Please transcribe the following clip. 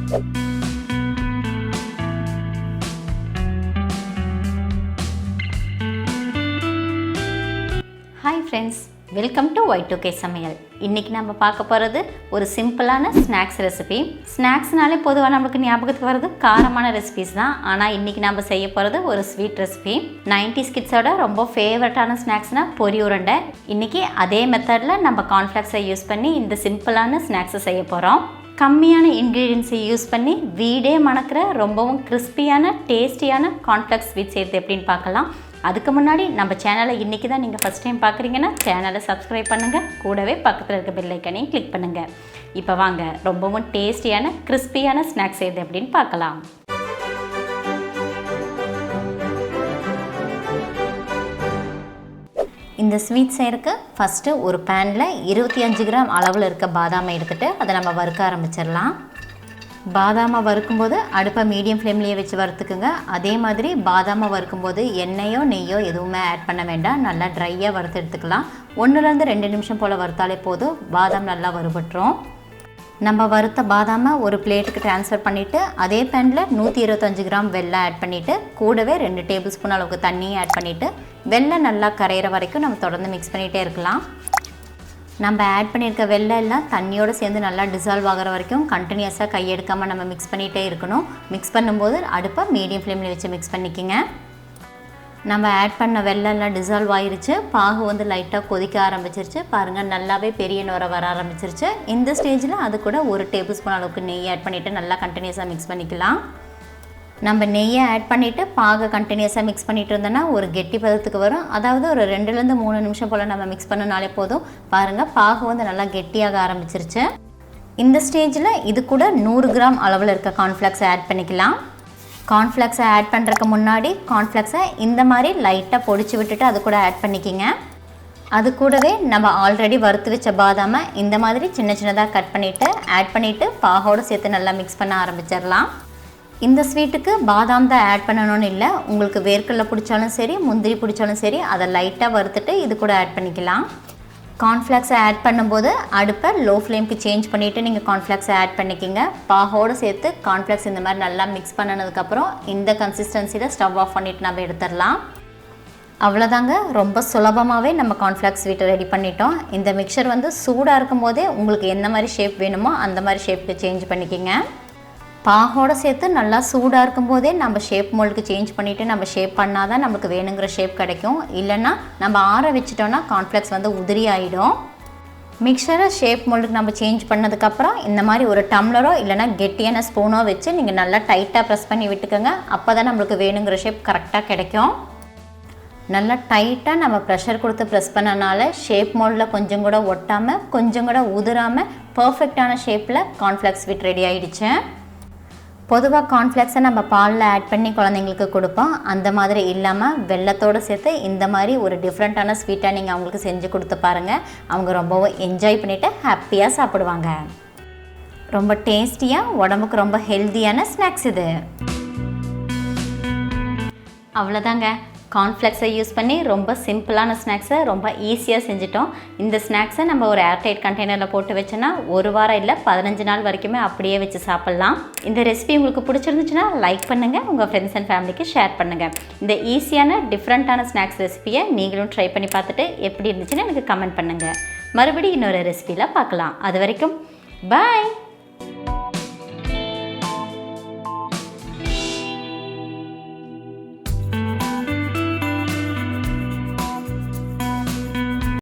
Hi friends, welcome to Y2K Samayal. இன்னைக்கு நம்ம பார்க்க போறது ஒரு சிம்பிளான ஸ்நாக்ஸ் ரெசிபி. ஸ்நாக்ஸ்னாலே பொதுவாக நமக்கு ஞாபகத்துக்கு வரது காரமான ரெசிபிஸ் தான். ஆனால் இன்னைக்கு நம்ம செய்ய போகிறது ஒரு ஸ்வீட் ரெசிபி. 90s கிட்ஸோட ரொம்ப ஃபேவரட்டான ஸ்நாக்ஸ்னா பொரி உருண்டை. இன்னைக்கு அதே மெத்தடில் நம்ம கார்ன்ஃப்ளேக்ஸை யூஸ் பண்ணி இந்த சிம்பிளான ஸ்நாக்ஸை செய்ய போகிறோம். கம்மியான இன்க்ரீடியன்ஸை யூஸ் பண்ணி வீடே மணக்கிற ரொம்பவும் கிறிஸ்பியான டேஸ்டியான கார்ன்ஃப்ளேக்ஸ் ஸ்வீட் செய்கிறது எப்படின்னு பார்க்கலாம். அதுக்கு முன்னாடி நம்ம சேனலை இன்றைக்கி தான் நீங்கள் ஃபஸ்ட் டைம் பார்க்குறீங்கன்னா சேனலை சப்ஸ்கிரைப் பண்ணுங்கள், கூடவே பக்கத்தில் இருக்க பெல் ஐக்கனையும் கிளிக் பண்ணுங்கள். இப்போ வாங்க ரொம்பவும் டேஸ்டியான கிறிஸ்பியான ஸ்நாக்ஸ் செய்யுது அப்படின்னு பார்க்கலாம். இந்த ஸ்வீட் செய்கிறதுக்கு ஃபஸ்ட்டு ஒரு பேனில் 25 கிராம் அளவில் இருக்க பாதாமை எடுத்துகிட்டு அதை நம்ம வறுக்க ஆரம்பிச்சிடலாம். பாதாமை வறுக்கும்போது அடுப்பை மீடியம் ஃப்ளேம்லேயே வச்சு வறுத்துக்குங்க. அதே மாதிரி பாதாமை வறுக்கும்போது எண்ணெயோ நெய்யோ எதுவுமே ஆட் பண்ண வேண்டாம். நல்லா ட்ரையாக வறுத்து எடுத்துக்கலாம். 1-2 நிமிஷம் போல் வறுத்தாலே போதும், பாதாம் நல்லா வறுபட்டுரும். நம்ம வறுத்த பாதாமை ஒரு பிளேட்டுக்கு ட்ரான்ஸ்ஃபர் பண்ணிவிட்டு அதே பேனில் 125 கிராம் வெல்லம் ஆட் பண்ணிவிட்டு கூடவே 2 டேபிள் ஸ்பூன் அளவுக்கு தண்ணியும் ஆட் பண்ணிவிட்டு வெல்லம் நல்லா கரையிற வரைக்கும் நம்ம தொடர்ந்து மிக்ஸ் பண்ணிகிட்டே இருக்கலாம். நம்ம ஆட் பண்ணியிருக்க வெல்லம் எல்லாம் தண்ணியோடு சேர்ந்து நல்லா டிசால்வ் ஆகிற வரைக்கும் கண்டினியூஸாக கையெடுக்காமல் நம்ம மிக்ஸ் பண்ணிகிட்டே இருக்கணும். மிக்ஸ் பண்ணும்போது அடுப்பை மீடியம் ஃப்ளேமில் வச்சு மிக்ஸ் பண்ணிக்கோங்க. நம்ம ஆட் பண்ண வெல்லம் எல்லாம் டிசால்வ் ஆகிருச்சு. பாகு வந்து லைட்டாக கொதிக்க ஆரம்பிச்சிருச்சு. பாருங்கள், நல்லாவே பெரிய நுரை வர ஆரம்பிச்சிருச்சு. இந்த ஸ்டேஜில் அது கூட 1 டேபிள் ஸ்பூன் அளவுக்கு நெய் ஆட் பண்ணிவிட்டு நல்லா கண்டினியூஸாக மிக்ஸ் பண்ணிக்கலாம். நம்ம நெய்யை ஆட் பண்ணிவிட்டு பாகை கண்டினியூஸாக மிக்ஸ் பண்ணிகிட்டு இருந்தோன்னா ஒரு கெட்டி பதத்துக்கு வரும். அதாவது ஒரு 2-3 நிமிஷம் போல் நம்ம மிக்ஸ் பண்ணனாலே போதும். பாருங்கள், பாகு வந்து நல்லா கெட்டியாக ஆரம்பிச்சிருச்சு. இந்த ஸ்டேஜில் இது கூட 100 கிராம் அளவில் இருக்க கார்ன்ஃப்ளேக்ஸை ஆட் பண்ணிக்கலாம். கார்ன்ஃப்ளேக்ஸை ஆட் பண்ணுறதுக்கு முன்னாடி கார்ன்ஃப்ளேக்ஸை இந்த மாதிரி லைட்டாக பொடிச்சு விட்டுட்டு அது கூட ஆட் பண்ணிக்கிங்க. அது கூடவே நம்ம ஆல்ரெடி வறுத்து வச்ச பாதாமை இந்த மாதிரி சின்ன சின்னதாக கட் பண்ணிவிட்டு ஆட் பண்ணிவிட்டு பாகோடு சேர்த்து நல்லா மிக்ஸ் பண்ண ஆரம்பிச்சிடலாம். இந்த ஸ்வீட்டுக்கு பாதாம் தான் ஆட் பண்ணணும்னு இல்லை. உங்களுக்கு வேர்க்கடலை பிடிச்சாலும் சரி, முந்திரி பிடிச்சாலும் சரி, அதை லைட்டாக வறுத்துட்டு இது கூட ஆட் பண்ணிக்கலாம். கார்ன்ஃப்ளேக்ஸை ஆட் பண்ணும்போது அடுப்பை லோ ஃப்ளேம்க்கு சேஞ்ச் பண்ணிவிட்டு நீங்கள் கார்ன்ஃப்ளேக்ஸை ஆட் பண்ணிக்கிங்க. பாகோடு சேர்த்து கார்ன்ஃப்ளேக்ஸ் இந்த மாதிரி நல்லா மிக்ஸ் பண்ணினதுக்கப்புறம் இந்த கன்சிஸ்டன்சியில் ஸ்டவ் ஆஃப் பண்ணிவிட்டு நம்ம எடுத்துடலாம். அவ்வளோதாங்க, ரொம்ப சுலபமாகவே நம்ம கார்ன்ஃப்ளேக்ஸ் ஸ்வீட்டை ரெடி பண்ணிட்டோம். இந்த மிக்சர் வந்து சூடாக இருக்கும் போதே உங்களுக்கு எந்த மாதிரி ஷேப் வேணுமோ அந்த மாதிரி ஷேப்புக்கு சேஞ்ச் பண்ணிக்கிங்க. பாகோடு சேர்த்து நல்லா சூடாக இருக்கும்போதே நம்ம ஷேப் மோல்டுக்கு சேஞ்ச் பண்ணிவிட்டு நம்ம ஷேப் பண்ணால் தான் நமக்கு வேணுங்கிற ஷேப் கிடைக்கும். இல்லைன்னா நம்ம ஆற வச்சிட்டோன்னா கார்ன்ஃப்ளேக்ஸ் வந்து உதிரி ஆகிடும். மிக்சரை ஷேப் மோல்டுக்கு நம்ம சேஞ்ச் பண்ணதுக்கப்புறம் இந்த மாதிரி ஒரு டம்ளரோ இல்லைனா கெட்டியான ஸ்பூனோ வச்சு நீங்கள் நல்லா டைட்டாக ப்ரெஸ் பண்ணி விட்டுக்கோங்க. அப்போ தான் நம்மளுக்கு வேணுங்கிற ஷேப் கரெக்டாக கிடைக்கும். நல்லா டைட்டாக நம்ம ப்ரெஷர் கொடுத்து ப்ரெஸ் பண்ணனால ஷேப் மோல்டில் கொஞ்சம் கூட ஒட்டாமல் கொஞ்சம் கூட உதிராமல் பர்ஃபெக்டான ஷேப்பில் கார்ன்ஃப்ளேக்ஸ் ஸ்வீட் ரெடி ஆகிடுச்சு. பொதுவாக கார்ன்ஃப்ளேக்ஸை நம்ம பாலில் ஆட் பண்ணி குழந்தைங்களுக்கு கொடுப்போம். அந்த மாதிரி இல்லாமல் வெல்லத்தோடு சேர்த்து இந்த மாதிரி ஒரு டிஃப்ரெண்ட்டான ஸ்வீட்டாக நீங்கள் அவங்களுக்கு செஞ்சு கொடுத்து பாருங்கள். அவங்க ரொம்பவும் என்ஜாய் பண்ணிவிட்டு ஹாப்பியாக சாப்பிடுவாங்க. ரொம்ப டேஸ்டியாக, உடம்புக்கு ரொம்ப ஹெல்த்தியான ஸ்நாக்ஸ் இது. அவ்வளோதாங்க, கார்ன்ஃப்ளேக்ஸை யூஸ் பண்ணி ரொம்ப சிம்பிளான ஸ்நாக்ஸை ரொம்ப ஈஸியாக செஞ்சிட்டோம். இந்த ஸ்நாக்ஸை நம்ம ஒரு ஏர்டைட் கண்டெய்னரில் போட்டு வச்சோன்னா 1 வாரம் இல்லை 15 நாள் வரைக்குமே அப்படியே வச்சு சாப்பிட்லாம். இந்த ரெசிபி உங்களுக்கு பிடிச்சிருந்துச்சுன்னா லைக் பண்ணுங்கள், உங்கள் ஃப்ரெண்ட்ஸ் அண்ட் ஃபேமிலிக்கு ஷேர் பண்ணுங்கள். இந்த ஈஸியான டிஃப்ரெண்ட்டான ஸ்நாக்ஸ் ரெசிபியை நீங்களும் ட்ரை பண்ணி பார்த்துட்டு எப்படி இருந்துச்சுன்னு எனக்கு கமெண்ட் பண்ணுங்கள். மறுபடியும் இன்னொரு ரெசிபியில் பார்க்கலாம். அது வரைக்கும் பாய்.